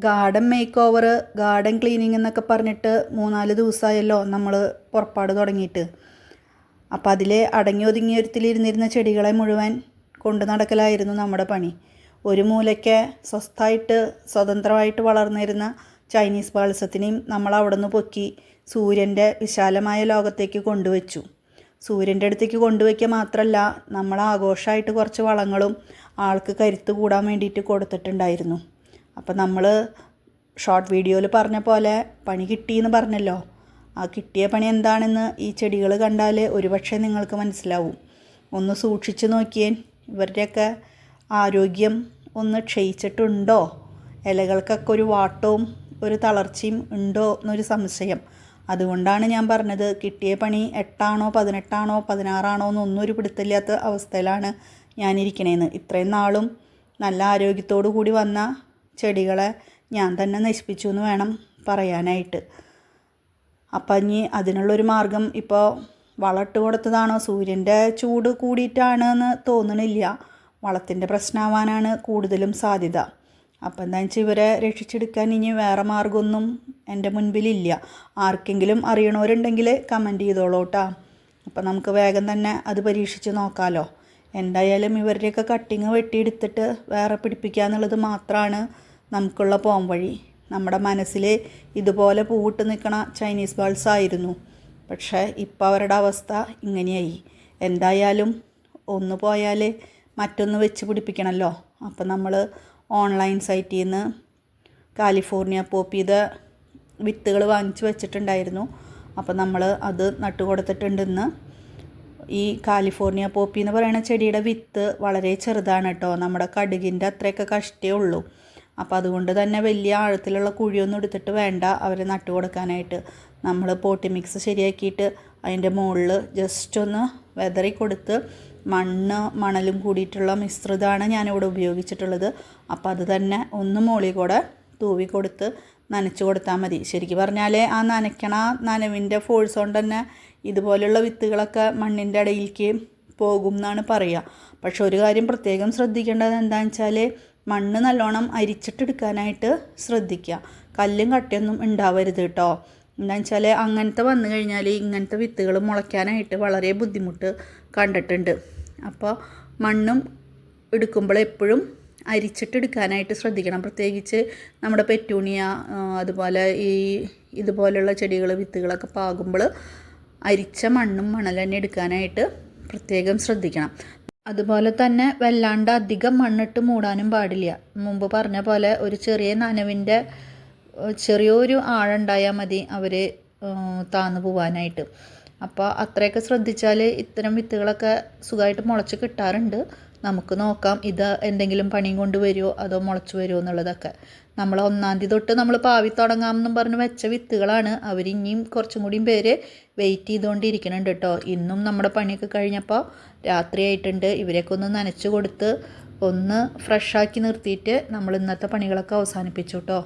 Garden make over, garden cleaning എന്നൊക്കെ പറഞ്ഞിട്ട് 3-4 ദിവസമായല്ലോ നമ്മൾ പുറപ്പാട് തുടങ്ങിയിട്ട്. അപ്പോൾ അതിൽ അടങ്ങി ഒതുങ്ങിയൊരുത്തിലിരുന്നിരുന്ന ചെടികളെ മുഴുവൻ കൊണ്ടു നടക്കലായിരുന്നു നമ്മുടെ പണി. ഒരു മൂലയ്ക്ക് സ്വസ്ഥമായിട്ട് സ്വതന്ത്രമായിട്ട് വളർന്നിരുന്ന ചൈനീസ് ബാൾസത്തിനെയും നമ്മൾ അവിടെ നിന്ന് പൊക്കി സൂര്യൻ്റെ വിശാലമായ ലോകത്തേക്ക് കൊണ്ടുവച്ചു. സൂര്യൻ്റെ അടുത്തേക്ക് കൊണ്ടുവയ്ക്കുക മാത്രമല്ല, നമ്മൾ ആഘോഷമായിട്ട് കുറച്ച് വളങ്ങളും ആൾക്ക് കരുത്ത് കൂടാൻ വേണ്ടിയിട്ട് കൊടുത്തിട്ടുണ്ടായിരുന്നു. അപ്പം നമ്മൾ ഷോർട്ട് വീഡിയോയിൽ പറഞ്ഞ പോലെ പണി കിട്ടിയെന്ന് പറഞ്ഞല്ലോ. ആ കിട്ടിയ പണി എന്താണെന്ന് ഈ ചെടികൾ കണ്ടാൽ ഒരുപക്ഷെ നിങ്ങൾക്ക് മനസ്സിലാവും. ഒന്ന് സൂക്ഷിച്ച് നോക്കിയേ, ഇവരുടെയൊക്കെ ആരോഗ്യം ഒന്ന് ക്ഷയിച്ചിട്ടുണ്ടോ, ഇലകൾക്കൊക്കെ ഒരു വാട്ടവും ഒരു തളർച്ചയും ഉണ്ടോ എന്നൊരു സംശയം. അതുകൊണ്ടാണ് ഞാൻ പറഞ്ഞത്, കിട്ടിയ പണി 8 ആണോ 18 ആണോ 16 ആണോ എന്നൊന്നും ഒരു പിടുത്തമില്ലാത്ത അവസ്ഥയിലാണ് ഞാനിരിക്കണേന്ന്. ഇത്രയും നാളും നല്ല ആരോഗ്യത്തോടു കൂടി വന്ന ചെടികളെ ഞാൻ തന്നെ നശിപ്പിച്ചു എന്ന് വേണം പറയാനായിട്ട്. അപ്പം ഇനി അതിനുള്ളൊരു മാർഗം, ഇപ്പോൾ വളമിട്ട് കൊടുത്തതാണോ, സൂര്യൻ്റെ ചൂട് കൂടിയിട്ടാണെന്ന് തോന്നണില്ല, വളത്തിൻ്റെ പ്രശ്നമാവാനാണ് കൂടുതലും സാധ്യത. അപ്പം എന്താണെന്ന് വെച്ചാൽ ഇവരെ രക്ഷിച്ചെടുക്കാൻ ഇനി വേറെ മാർഗമൊന്നും എൻ്റെ മുൻപിലില്ല. ആർക്കെങ്കിലും അറിയണവരുണ്ടെങ്കിൽ കമൻറ്റ് ചെയ്തോളൂ കേട്ടോ. അപ്പം നമുക്ക് വേഗം തന്നെ അത് പരീക്ഷിച്ച് നോക്കാമല്ലോ. എന്തായാലും ഇവരുടെയൊക്കെ കട്ടിങ് വെട്ടിയെടുത്തിട്ട് വേറെ പിടിപ്പിക്കുക എന്നുള്ളത് മാത്രമാണ് നമുക്കുള്ള പോംവഴി. നമ്മുടെ മനസ്സിൽ ഇതുപോലെ പൂവിട്ട് നിൽക്കണ ചൈനീസ് ബേൾസ് ആയിരുന്നു. പക്ഷേ ഇപ്പോൾ അവരുടെ അവസ്ഥ ഇങ്ങനെയായി. എന്തായാലും ഒന്ന് പോയാൽ മറ്റൊന്ന് വെച്ച് പിടിപ്പിക്കണമല്ലോ. അപ്പം നമ്മൾ ഓൺലൈൻ സൈറ്റിൽ നിന്ന് കാലിഫോർണിയ പോപ്പിയുടെ വിത്തുകൾ വാങ്ങിച്ച് വെച്ചിട്ടുണ്ടായിരുന്നു. അപ്പം നമ്മൾ അത് നട്ടു കൊടുത്തിട്ടുണ്ടെന്ന്. ഈ കാലിഫോർണിയ പോപ്പി എന്ന് പറയുന്ന ചെടിയുടെ വിത്ത് വളരെ ചെറുതാണ് കേട്ടോ, നമ്മുടെ കടുകിൻ്റെ അത്രയൊക്കെ കഷ്ടേ ഉള്ളൂ. അപ്പോൾ അതുകൊണ്ട് തന്നെ വലിയ ആഴത്തിലുള്ള കുഴിയൊന്നും എടുത്തിട്ട് വേണ്ട അവരെ നട്ടു കൊടുക്കാനായിട്ട്. നമ്മൾ പോട്ടി മിക്സ് ശരിയാക്കിയിട്ട് അതിൻ്റെ മുകളിൽ ജസ്റ്റ് ഒന്ന് വെതറി കൊടുത്ത് മണലും കൂടിയിട്ടുള്ള മിശ്രിതമാണ് ഞാനിവിടെ ഉപയോഗിച്ചിട്ടുള്ളത്. അപ്പോൾ അത് തന്നെ ഒന്ന് മുകളിൽ കൂടെ തൂവി കൊടുത്ത് നനച്ച് കൊടുത്താൽ മതി. ശരിക്കും പറഞ്ഞാൽ ആ നനവിൻ്റെ ഫോഴ്സ് കൊണ്ട് തന്നെ ഇതുപോലുള്ള വിത്തുകളൊക്കെ മണ്ണിൻ്റെ ഇടയിലേക്ക് പോകും എന്നാണ് പറയുക. പക്ഷെ ഒരു കാര്യം പ്രത്യേകം ശ്രദ്ധിക്കേണ്ടത് എന്താണെന്ന് വെച്ചാൽ മണ്ണ് നല്ലോണം അരിച്ചിട്ടെടുക്കാനായിട്ട് ശ്രദ്ധിക്കുക. കല്ലും കട്ടയൊന്നും ഉണ്ടാവരുത് കേട്ടോ. എന്താണെന്ന് വെച്ചാൽ അങ്ങനത്തെ വന്നു കഴിഞ്ഞാൽ ഇങ്ങനത്തെ വിത്തുകൾ മുളയ്ക്കാനായിട്ട് വളരെ ബുദ്ധിമുട്ട് കണ്ടിട്ടുണ്ട്. അപ്പോൾ മണ്ണും എടുക്കുമ്പോൾ എപ്പോഴും അരിച്ചിട്ടെടുക്കാനായിട്ട് ശ്രദ്ധിക്കണം. പ്രത്യേകിച്ച് നമ്മുടെ പെറ്റൂണിയ, അതുപോലെ ഇതുപോലുള്ള ചെടികൾ വിത്തുകളൊക്കെ പാകുമ്പോൾ അരിച്ച മണ്ണും മണലും തന്നെ എടുക്കാനായിട്ട് പ്രത്യേകം ശ്രദ്ധിക്കണം. അതുപോലെ തന്നെ വല്ലാണ്ട് അധികം മണ്ണിട്ട് മൂടാനും പാടില്ല. മുമ്പ് പറഞ്ഞ പോലെ ഒരു ചെറിയ നനവിൻ്റെ ചെറിയൊരു ആഴുണ്ടായാൽ മതി അവർ താന്നു പോവാനായിട്ട്. അപ്പോൾ അത്രയൊക്കെ ശ്രദ്ധിച്ചാൽ ഇത്തരം വിത്തുകളൊക്കെ സുഖമായിട്ട് മുളച്ച് കിട്ടാറുണ്ട്. നമുക്ക് നോക്കാം ഇത് എന്തെങ്കിലും പണിയും കൊണ്ട് വരുമോ അതോ മുളച്ച് വരുമോ എന്നുള്ളതൊക്കെ. നമ്മൾ 1-ാം തീയതി തൊട്ട് നമ്മൾ പാവി തുടങ്ങാമെന്നും പറഞ്ഞ് വെച്ച വിത്തുകളാണ്. അവരിനിയും കുറച്ചും കൂടിയും പേര് വെയിറ്റ് ചെയ്തുകൊണ്ടിരിക്കുന്നുണ്ട് കേട്ടോ. ഇന്നും നമ്മുടെ പണിയൊക്കെ കഴിഞ്ഞപ്പോൾ രാത്രിയായിട്ടുണ്ട്. ഇവരെയൊക്കെ ഒന്ന് നനച്ച് കൊടുത്ത് ഒന്ന് ഫ്രഷാക്കി നിർത്തിയിട്ട് നമ്മൾ ഇന്നത്തെ പണികളൊക്കെ അവസാനിപ്പിച്ചു കേട്ടോ.